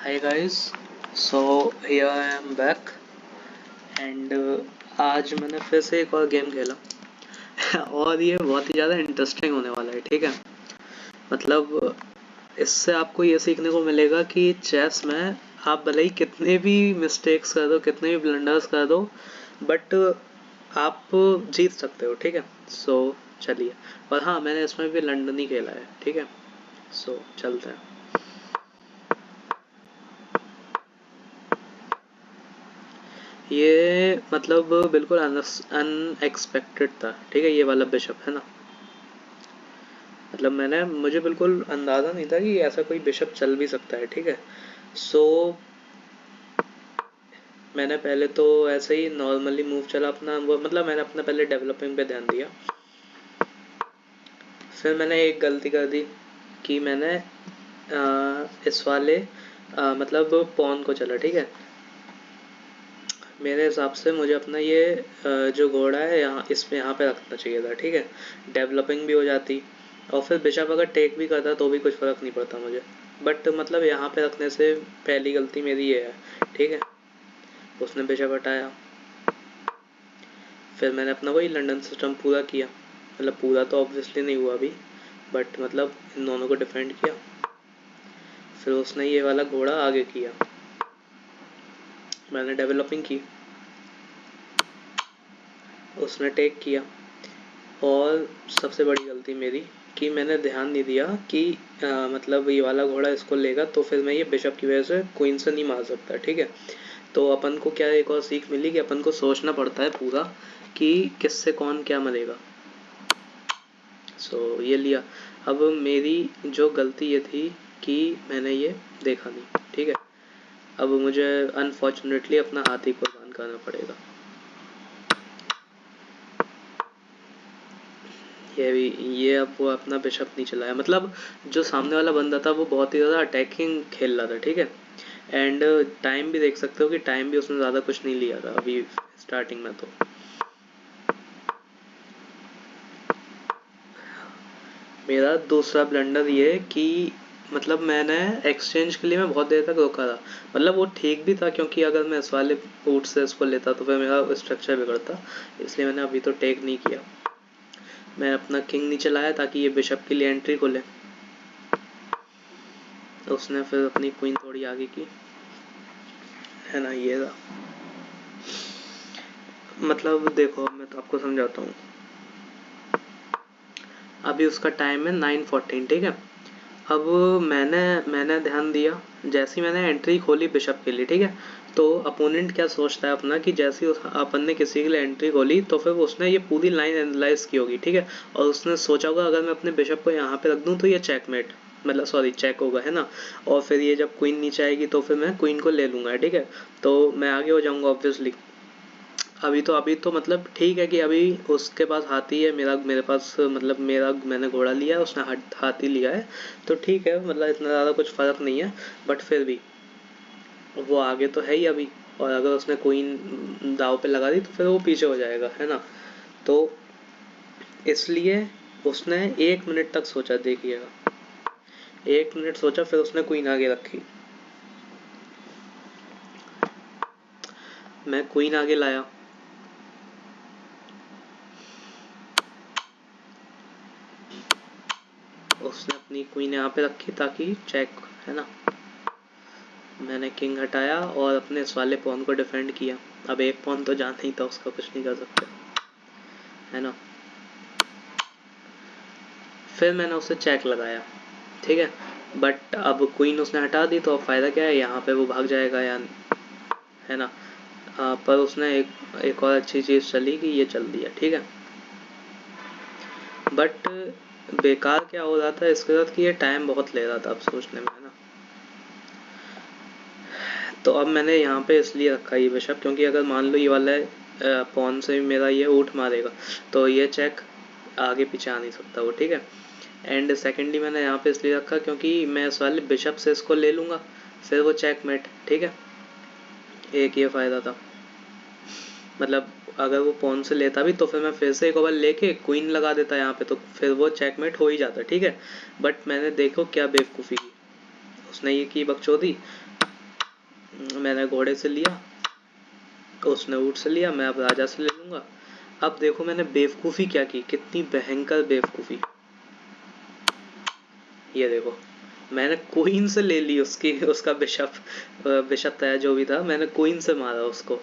Hi guys, so here I am back and आज मैंने फिर से एक और गेम खेला और ये बहुत ही ज़्यादा इंटरेस्टिंग होने वाला है। ठीक है, मतलब इससे आपको ये सीखने को मिलेगा कि चेस में आप भले ही कितने भी मिस्टेक्स कर दो, कितने भी ब्लंडर्स कर दो, बट आप जीत सकते हो। ठीक है, सो चलिए। और हाँ, मैंने इसमें भी लंदन ही खेला है। ठीक है, सो चलते हैं। ये मतलब बिल्कुल अनएक्सपेक्टेड था। ठीक है, ये वाला बिशप है ना, मतलब मुझे बिल्कुल अंदाज़ा नहीं था कि ऐसा कोई बिशप चल भी सकता है। ठीक है, सो मैंने पहले तो ऐसे ही नॉर्मली मूव चला अपना, वो मतलब मैंने अपना पहले डेवलपिंग पे ध्यान दिया। फिर मैंने एक गलती कर दी कि मैंने इस वाले मतलब पॉन को चला। ठीक है, मेरे हिसाब से मुझे अपना ये जो घोड़ा है यहाँ यहाँ पे रखना चाहिए था। ठीक है, डेवलपिंग भी हो जाती और फिर बिशप अगर टेक भी करता तो भी कुछ फ़र्क नहीं पड़ता मुझे, बट मतलब यहाँ पे रखने से पहली गलती मेरी ये है। ठीक है, उसने बिशप हटाया, फिर मैंने अपना वही लंदन सिस्टम पूरा किया, मतलब पूरा तो ऑब्वियसली नहीं हुआ अभी, बट मतलब इन दोनों को डिफेंड किया। फिर उसने ये वाला घोड़ा आगे किया, मैंने डेवलपिंग की, उसने टेक किया। और सबसे बड़ी गलती मेरी कि मैंने ध्यान नहीं दिया कि मतलब ये वाला घोड़ा इसको लेगा तो फिर मैं ये बिशप की वजह से क्वीन से नहीं मार सकता। ठीक है, तो अपन को क्या एक और सीख मिली कि अपन को सोचना पड़ता है पूरा कि किससे कौन क्या मरेगा। सो ये लिया। अब मेरी जो गलती ये थी कि मैंने ये देखा नहीं। ठीक है, अब मुझे अनफॉर्चुनेटली अपना हाथी कुर्बान करना पड़ेगा। ये अब वो अपना बिशप नहीं चलाया, मतलब जो सामने वाला बंदा था वो बहुत ही ज़्यादा अटैकिंग खेल रहा था। ठीक है, एंड टाइम भी देख सकते हो कि टाइम भी उसने ज़्यादा कुछ नहीं लिया था अभी स्टार्टिंग में। तो मेरा दूसरा ब्लंडर ये कि मतलब मैंने एक्सचेंज के लिए मैं बहुत देर तक रोका था, मतलब वो ठीक भी था क्योंकि अगर मैं इस वाले रूट से इसको लेता तो फिर मेरा स्ट्रक्चर बिगड़ता, इसलिए मैंने अभी तो टेक नहीं किया। मैं अपना किंग नीचे लाया ताकि ये बिशप के लिए एंट्री खोले, तो उसने फिर अपनी क्वीन थोड़ी आगे की, है ना। ये था, मतलब देखो मैं तो आपको समझाता हूँ। अभी उसका टाइम है 9:14। ठीक है, अब मैंने ध्यान दिया, जैसे ही मैंने एंट्री खोली बिशप के लिए। ठीक है, तो अपोनेंट क्या सोचता है अपना कि जैसे ही अपन ने किसी के लिए एंट्री खोली तो फिर उसने ये पूरी लाइन एनालाइज की होगी। ठीक है, और उसने सोचा होगा अगर मैं अपने बिशप को यहाँ पे रख दूँ तो ये चेकमेट, मतलब सॉरी चेक होगा, है ना। और फिर ये जब क्वीन नीचे आएगी तो फिर मैं क्वीन को ले लूँगा। ठीक है, तो मैं आगे हो जाऊँगा ऑब्वियसली। अभी तो मतलब ठीक है कि अभी उसके पास हाथी है, मेरे पास मतलब मैंने घोड़ा लिया है, उसने हाथी लिया है, तो ठीक है, मतलब इतना ज़्यादा कुछ फ़र्क नहीं है। बट फिर भी वो आगे तो है ही अभी, और अगर उसने क्वीन दाव पे लगा दी तो फिर वो पीछे हो जाएगा, है ना। तो इसलिए उसने 1 मिनट तक सोचा, देखिएगा 1 मिनट सोचा, फिर उसने क्वीन आगे रखी, मैं क्वीन आगे लाया, उसने अपनी क्वीन यहाँ पे रखी ताकि चेक, है ना। मैंने किंग हटाया और अपने इस वाले पॉन को डिफेंड किया। अब एक पॉन तो जाना ही था, उसका कुछ नहीं कर सकते, है ना। फिर मैंने उसे चेक लगाया। ठीक है, बट अब क्वीन उसने हटा दी तो अब फ़ायदा क्या है, यहाँ पे वो भाग जाएगा या, है ना। पर उसने एक और अच्छी चीज़ चली कि ये चल दिया। ठीक है, बट बेकार क्या हो रहा था इसके साथ कि ये टाइम बहुत ले रहा था अब सोचने में, है ना। तो अब मैंने यहाँ पे इसलिए रखा ये बिशप क्योंकि अगर मान लो ये वाला पॉन से मेरा ये ऊट मारेगा तो ये चेक आगे पीछे आ नहीं सकता वो। ठीक है, एंड सेकेंडली मैंने यहाँ पे इसलिए रखा क्योंकि मैं इस वाले बिशप से इसको ले लूँगा, फिर वो चेकमेट। ठीक है, एक ये फ़ायदा था, मतलब अगर वो पॉन से लेता भी तो फिर मैं फिर से एक ओवर लेके क्वीन लगा देता यहाँ पे, तो फिर वो चेकमेट हो ही जाता। ठीक है, बट मैंने देखो क्या बेवकूफ़ी की, उसने ये की बकचोदी मैंने घोड़े से लिया, उसने ऊँट से लिया, मैं अब राजा से ले लूँगा। अब देखो मैंने बेवकूफ़ी क्या की, कितनी भयंकर बेवकूफ़ी। ये देखो, मैंने क्वीन से ले ली उसकी, उसका बिशप, बिशप था जो भी था, मैंने क्वीन से मारा उसको।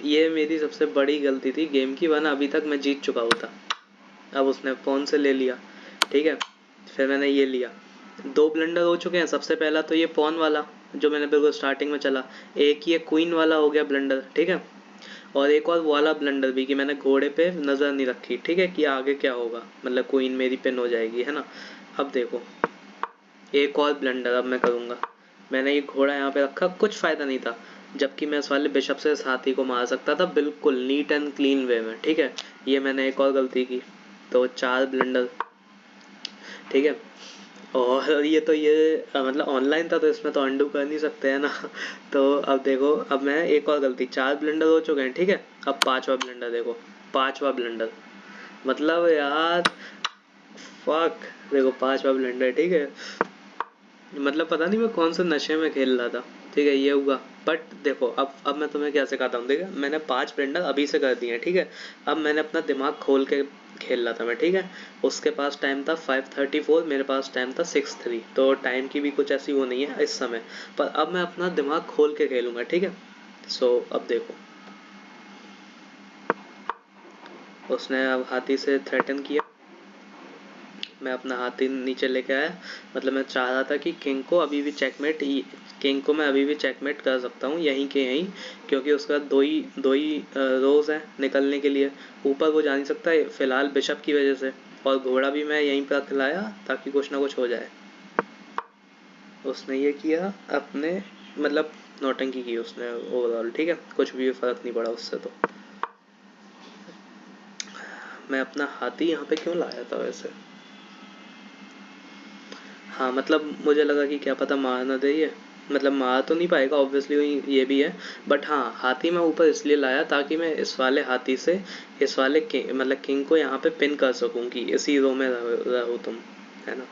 ये मेरी सबसे बड़ी गलती थी गेम की, वरना अभी तक मैं जीत चुका होता। अब उसने पॉन से ले लिया, ठीक है, फिर मैंने ये लिया। 2 ब्लंडर हो चुके हैं। सबसे पहला तो ये पॉन वाला जो मैंने बिल्कुल स्टार्टिंग में चला, एक ये क्वीन वाला हो गया ब्लंडर, ठीक है, और एक और वाला ब्लंडर भी कि मैंने घोड़े पे नज़र नहीं रखी, ठीक है, कि आगे क्या होगा, मतलब क्वीन मेरी पिन हो जाएगी, है ना। अब देखो एक और ब्लंडर अब मैं करूँगा। मैंने ये घोड़ा यहाँ पे रखा, कुछ फ़ायदा नहीं था, जबकि मैं इस वाले बिशप से इस हाथी को मार सकता था बिल्कुल नीट एंड क्लीन वे में, ठीक है। ये मैंने एक और गलती की, तो 4 ब्लंडर, ठीक है। और ये तो मतलब ऑनलाइन था तो इसमें तो अंडू कर नहीं सकते है ना। तो अब देखो, अब मैं एक और गलती, 4 ब्लंडर हो चुके हैं, ठीक है। अब 5वां ब्लंडर देखो, 5वां ब्लंडर, मतलब यार फक, देखो 5वां ब्लंडर, ठीक है। मतलब पता नहीं मैं कौन से नशे में खेल रहा था, ठीक है, ये हुआ। बट देखो अब मैं तुम्हें क्या सिखाता हूँ, देखा मैंने 5 ब्लेंडर अभी से कर दिए हैं, ठीक है। अब मैंने अपना दिमाग खोल के खेल रहा था मैं, ठीक है। उसके पास टाइम था 5:34, मेरे पास टाइम था 6:03, तो टाइम की भी कुछ ऐसी वो नहीं है इस समय। पर अब मैं अपना दिमाग खोल के खेलूंगा, ठीक है। सो अब देखो, उसने अब हाथी से थ्रेटन किया, मैं अपना हाथी नीचे लेके आया। मतलब मैं चाह रहा था कि किंग को अभी भी चेकमेट, किंग को मैं अभी भी चेकमेट कर सकता हूँ यहीं के यहीं, क्योंकि उसका दो ही रोज है निकलने के लिए, ऊपर वो जा नहीं सकता फिलहाल बिशप की वजह से। और घोड़ा भी मैं यहीं पर खिलाया ताकि कुछ ना कुछ हो जाए। उसने ये किया अपने, मतलब नौटंकी की उसने ओवरऑल, ठीक है, कुछ भी फर्क नहीं पड़ा उससे। तो मैं अपना हाथी यहाँ पे क्यों लाया था वैसे, हाँ मतलब मुझे लगा कि क्या पता मार ना दे ये, मतलब मार तो नहीं पाएगा ऑब्वियसली, ये भी है। बट हाँ, हाथी मैं ऊपर इसलिए लाया ताकि मैं इस वाले हाथी से इस वाले मतलब किंग को यहाँ पे पिन कर सकूँ कि इसी रो में रहो तुम, है ना।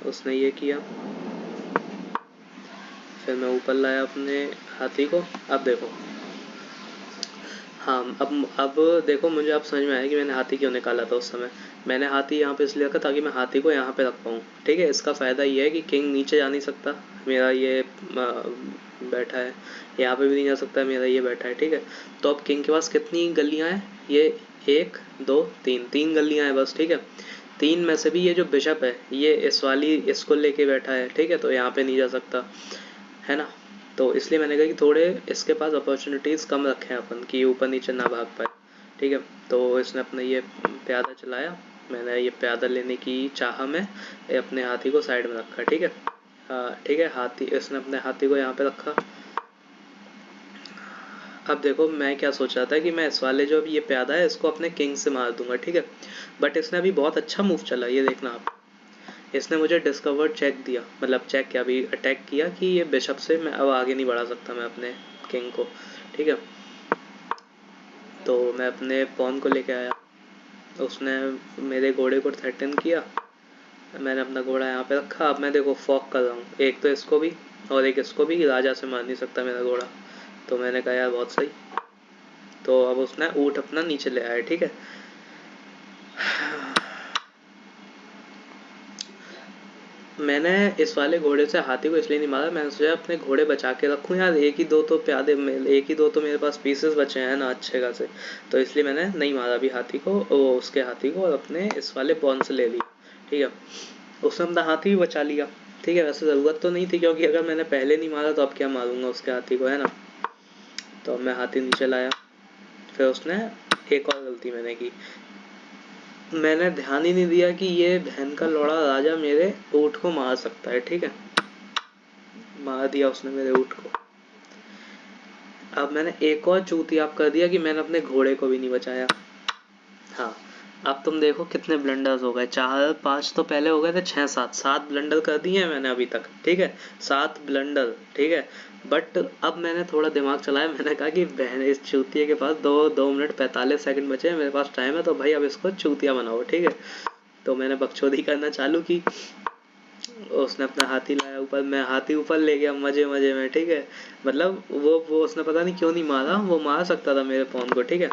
उसने ये किया, फिर मैं ऊपर लाया अपने हाथी को। अब देखो, हाँ अब देखो, मुझे अब समझ में आया कि मैंने हाथी क्यों निकाला था उस समय। मैंने हाथी यहाँ पे इसलिए रखा ताकि मैं हाथी को यहाँ पे रख पाऊँ, ठीक है। इसका फ़ायदा ये है कि किंग नीचे जा नहीं सकता, मेरा ये बैठा है, यहाँ पे भी नहीं जा सकता, मेरा ये बैठा है, ठीक है। तो अब किंग के पास कितनी गलियाँ हैं, ये 1 2 3, 3 गलियाँ हैं बस, ठीक है। 3 में से भी ये जो बिशप है ये इस वाली इसको लेके बैठा है, ठीक है, तो यहाँ पे नहीं जा सकता, है ना। तो इसलिए मैंने कहा कि थोड़े इसके पास अपॉर्चुनिटीज़ कम रखें अपन कि ऊपर नीचे ना भाग पाए, ठीक है। तो इसने अपना ये प्यादा चलाया, मैंने ये प्यादा लेने की चाह में अपने हाथी को साइड में रखा, ठीक है। ठीक है, हाथी, इसने अपने हाथी को यहाँ पे रखा। अब देखो मैं क्या सोच रहा था कि मैं इस वाले जो अभी ये प्यादा है इसको अपने किंग से मार दूंगा, ठीक है। बट इसने अभी बहुत अच्छा मूव चला, ये देखना आप, इसने मुझे डिस्कवर्ड चेक दिया, मतलब चेक क्या, अभी अटैक किया कि ये बिशप से मैं अब आगे नहीं बढ़ा सकता मैं अपने किंग को, ठीक है। तो मैं अपने पॉन को लेके आया, उसने मेरे घोड़े को थ्रेटन किया, मैंने अपना घोड़ा यहाँ पे रखा। अब मैं देखो फॉक कर रहा हूँ, एक तो इसको भी और एक इसको भी, राजा से मार नहीं सकता मेरा घोड़ा। तो मैंने कहा यार बहुत सही, तो अब उसने ऊँट अपना नीचे ले आया, ठीक है। मैंने इस वाले घोड़े से हाथी को इसलिए नहीं मारा, मैंने सोचा अपने घोड़े बचा के रखूं यार, एक ही दो तो प्यादे, एक ही दो तो मेरे पास पीसेस बचे हैं ना अच्छे खासे। तो इसलिए मैंने नहीं मारा अभी हाथी को, वो उसके हाथी को, और अपने इस वाले पॉन से ले लिया, ठीक है। उसने अपना हाथी भी बचा लिया, ठीक है। वैसे ज़रूरत तो नहीं थी क्योंकि अगर मैंने पहले नहीं मारा तो अब क्या मारूंगा उसके हाथी को, है ना। तो अब मैं हाथी नीचे लाया, फिर उसने एक और गलती मैंने की, मैंने ध्यान ही नहीं दिया कि ये बहन का लौड़ा राजा मेरे ऊँट को मार सकता है, ठीक है। मार दिया उसने मेरे ऊँट को। अब मैंने एक और चूतियाप कर दिया कि मैंने अपने घोड़े को भी नहीं बचाया। हाँ, अब तुम देखो कितने ब्लंडर्स हो गए, 4 5 तो पहले हो गए थे, 6 7 ब्लंडर कर दिए हैं मैंने अभी तक, ठीक है, 7 ब्लंडर, ठीक है। बट अब मैंने थोड़ा दिमाग चलाया, मैंने कहा कि बहन इस चूतिया के पास 2 मिनट 45 सेकंड बचे हैं, मेरे पास टाइम है, तो भाई अब इसको चूतिया बनाओ, ठीक है। तो मैंने बकचोदी करना चालू की, उसने अपना हाथी लाया ऊपर, मैं हाथी ऊपर ले गया मजे मजे में, ठीक है। मतलब वो उसने पता नहीं क्यों नहीं मारा, वो मार सकता था मेरे पॉन को, ठीक है।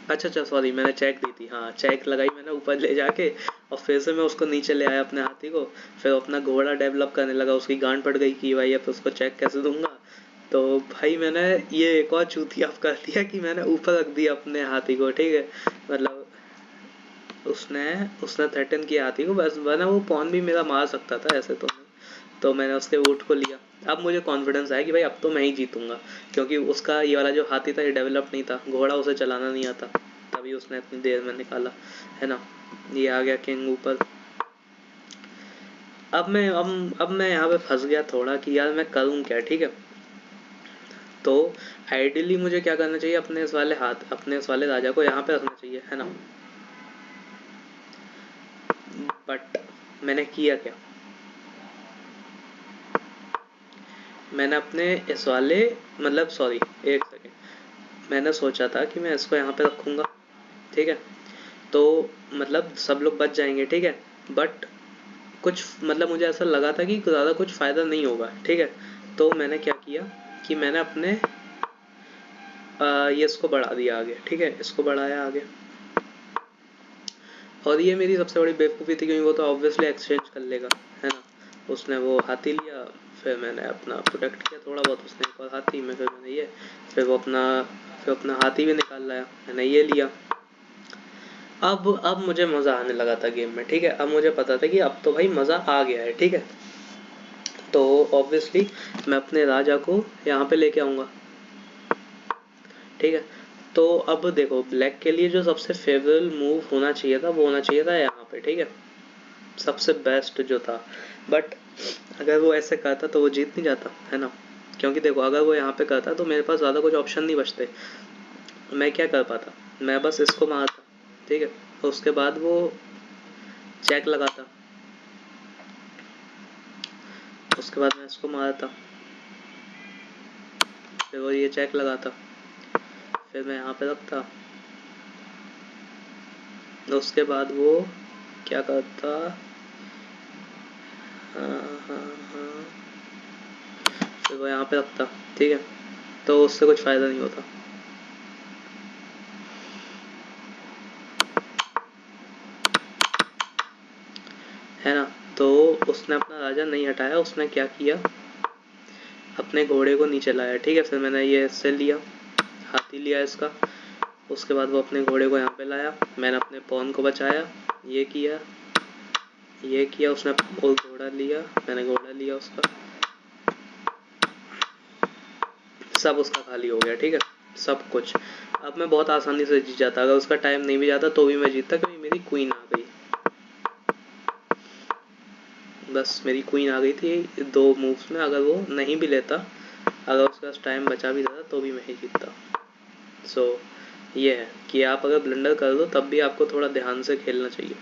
अच्छा अच्छा सॉरी, मैंने चेक दी थी, हाँ चेक लगाई मैंने ऊपर ले जाके, और फिर से मैं उसको नीचे ले आया अपने हाथी को। फिर अपना घोड़ा डेवलप करने लगा, उसकी गांड पड़ गई कि भाई अब उसको चेक कैसे दूंगा। तो भाई मैंने ये एक और चूतिया कर दिया कि मैंने ऊपर रख दिया अपने हाथी को, ठीक है। मतलब उसने उसने थ्रेटन किया हाथी को, बस वरना वो पॉन भी मेरा मार सकता था ऐसे तो नहीं। तो मैंने उसके ऊँट को लिया। अब मुझे कॉन्फिडेंस आया कि भाई अब तो मैं ही जीतूंगा, क्योंकि उसका ये वाला जो हाथी था ये डेवलप नहीं था, घोड़ा उसे चलाना नहीं आता, तभी उसने इतनी देर में निकाला, है ना। ये आ गया किंग ऊपर। अब मैं यहाँ पे फंस गया थोड़ा कि यार मैं करूँ क्या, ठीक है। तो आइडियली मुझे क्या करना चाहिए, अपने इस वाले राजा को यहाँ पे रखना चाहिए, है ना। बट मैंने किया क्या, मैंने अपने इस वाले, मतलब सॉरी एक सेकेंड, मैंने सोचा था कि मैं इसको यहाँ पे रखूँगा, ठीक है। तो मतलब सब लोग बच जाएंगे, ठीक है। बट कुछ मतलब मुझे ऐसा लगा था कि ज़्यादा कुछ फ़ायदा नहीं होगा, ठीक है। तो मैंने क्या किया कि मैंने अपने ये इसको बढ़ा दिया आगे, ठीक है, इसको बढ़ाया आगे। और ये मेरी सबसे बड़ी बेवकूफ़ी थी, क्योंकि वो तो ऑब्वियसली एक्सचेंज कर लेगा, है ना। उसने वो हाथी लिया, फिर मैंने अपना प्रोटेक्ट किया थोड़ा बहुत, उसने एक और हाथी में, फिर मैंने ये, फिर अपना हाथी भी निकाल लाया, मैंने ये लिया। अब मुझे मज़ा आने लगा था गेम में, ठीक है। अब मुझे पता था कि अब तो भाई मज़ा आ गया है, ठीक है। तो ऑब्वियसली मैं अपने राजा को यहाँ पे लेके आऊँगा, ठीक है। तो अब देखो ब्लैक के लिए जो सबसे फेवरेबल मूव होना चाहिए था वो होना चाहिए था यहाँ पे, ठीक है, सबसे बेस्ट जो था। बट अगर वो ऐसे करता तो वो जीत नहीं जाता, है ना। क्योंकि देखो अगर वो यहाँ पे करता तो मेरे पास ज़्यादा कुछ ऑप्शन नहीं बचते। मैं क्या कर पाता, मैं बस इसको मारता, ठीक है। उसके बाद वो चेक लगाता, उसके बाद मैं इसको मारता, फिर वो ये चेक लगाता, फिर मैं यहाँ पे रखता, उसके बाद वो क्या करता, हाँ हाँ हाँ, फिर वो यहाँ पे रखता, ठीक है। तो उससे कुछ फ़ायदा नहीं होता, है ना। तो उसने अपना राजा नहीं हटाया, उसने क्या किया, अपने घोड़े को नीचे लाया, ठीक है। फिर मैंने ये इससे लिया, हाथी लिया इसका। उसके बाद वो अपने घोड़े को यहाँ पे लाया, मैंने अपने पॉन को बचाया, ये किया, ये किया, उसने वो घोड़ा लिया, मैंने घोड़ा लिया उसका, सब उसका खाली हो गया, ठीक है, सब कुछ। अब मैं बहुत आसानी से जीत जाता, अगर उसका टाइम नहीं भी जाता तो भी मैं जीतता, क्योंकि मेरी क्वीन आ गई, बस मेरी क्वीन आ गई थी 2 मूव्स में। अगर वो नहीं भी लेता, अगर उसके पास टाइम बचा भी जाता तो भी मैं ही जीतता। सो ये है कि आप अगर ब्लंडर कर दो तब भी आपको थोड़ा ध्यान से खेलना चाहिए।